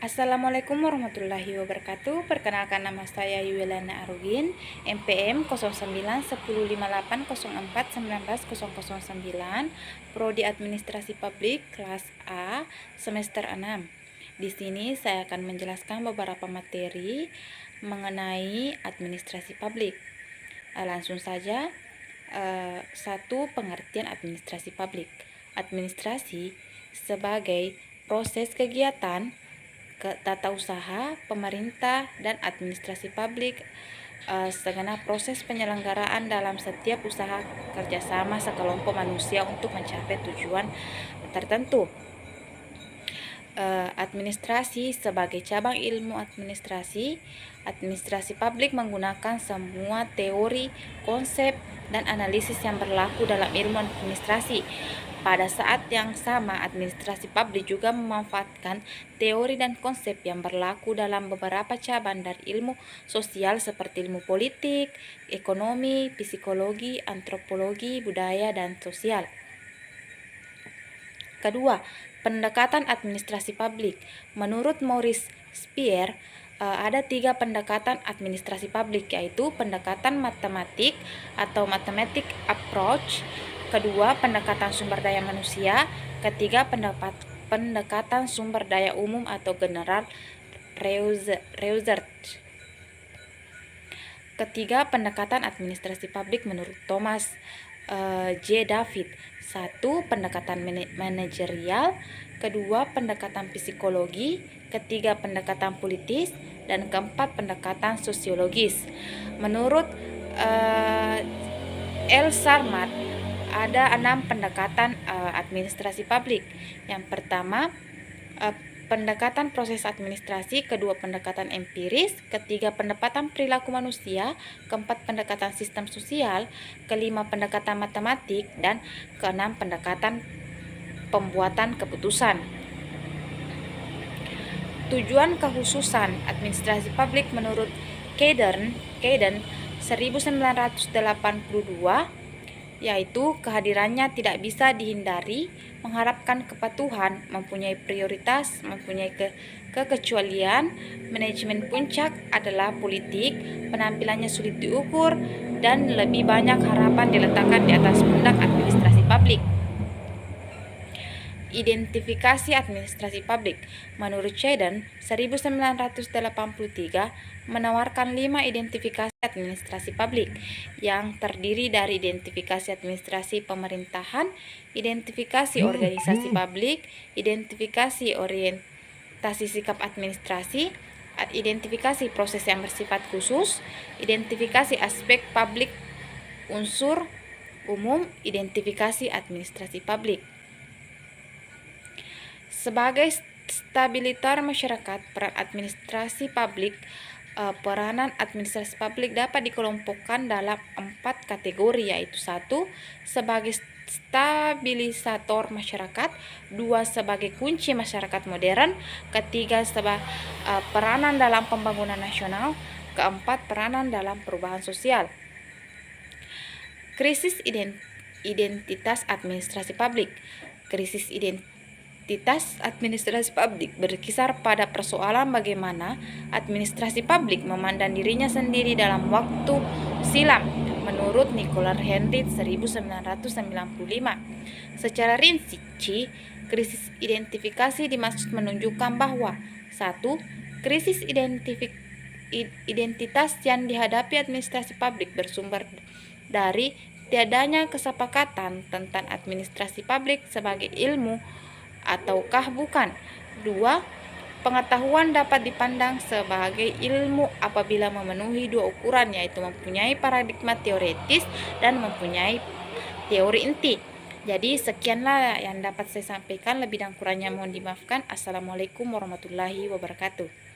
Assalamualaikum warahmatullahi wabarakatuh. Perkenalkan, nama saya Yuelana Arugin, MPM 0910804149, Prodi Administrasi Publik kelas A semester 6. Di sini saya akan menjelaskan beberapa materi mengenai administrasi publik. Langsung saja. Satu, pengertian administrasi publik. Administrasi sebagai proses kegiatan tata usaha, pemerintah, dan administrasi publik, segenap proses penyelenggaraan dalam setiap usaha kerjasama sekelompok manusia untuk mencapai tujuan tertentu. Administrasi sebagai cabang ilmu administrasi publik menggunakan semua teori, konsep, dan analisis yang berlaku dalam ilmu administrasi. Pada saat yang sama, administrasi publik juga memanfaatkan teori dan konsep yang berlaku dalam beberapa cabang dari ilmu sosial seperti ilmu politik, ekonomi, psikologi, antropologi, budaya, dan sosial. Kedua, pendekatan administrasi publik. Menurut Maurice Speer, ada 3 pendekatan administrasi publik, yaitu pendekatan matematik atau mathematic approach, kedua pendekatan sumber daya manusia, ketiga pendekatan sumber daya umum atau general research. Ketiga pendekatan administrasi publik menurut Thomas J. David. 1. Pendekatan manajerial, kedua pendekatan psikologi, ketiga pendekatan politis, dan keempat pendekatan sosiologis. Menurut L. Sarmat, ada 6 pendekatan administrasi publik. Yang pertama, pendekatan proses administrasi, kedua pendekatan empiris, ketiga pendekatan perilaku manusia, keempat pendekatan sistem sosial, kelima pendekatan matematik, dan keenam pendekatan pembuatan keputusan. Tujuan kekhususan administrasi publik menurut Kayden 1982, yaitu kehadirannya tidak bisa dihindari, mengharapkan kepatuhan, mempunyai prioritas, mempunyai kekecualian, manajemen puncak adalah politik, penampilannya sulit diukur, dan lebih banyak harapan diletakkan di atas pundak administrasi publik. Identifikasi administrasi publik menurut Kayden 1983 menawarkan 5 identifikasi administrasi publik yang terdiri dari identifikasi administrasi pemerintahan, identifikasi organisasi publik, identifikasi orientasi sikap administrasi, identifikasi proses yang bersifat khusus, identifikasi aspek publik unsur umum, identifikasi administrasi publik. Sebagai stabilisator masyarakat, peranan administrasi publik dapat dikelompokkan dalam 4 kategori, yaitu 1. Sebagai stabilisator masyarakat, 2. Sebagai kunci masyarakat modern, ketiga peranan dalam pembangunan nasional, keempat peranan dalam perubahan sosial. Krisis identitas administrasi publik. Krisis identitas administrasi publik berkisar pada persoalan bagaimana administrasi publik memandang dirinya sendiri dalam waktu silam, menurut Nicholas Henry 1995. Secara rinci, krisis identifikasi dimaksud menunjukkan bahwa 1. Krisis identitas yang dihadapi administrasi publik bersumber dari tiadanya kesepakatan tentang administrasi publik sebagai ilmu ataukah bukan. 2. Pengetahuan dapat dipandang sebagai ilmu apabila memenuhi 2 ukuran, yaitu mempunyai paradigma teoretis dan mempunyai teori inti. Jadi sekianlah yang dapat saya sampaikan, lebih dan kurangnya mohon dimaafkan. Assalamualaikum warahmatullahi wabarakatuh.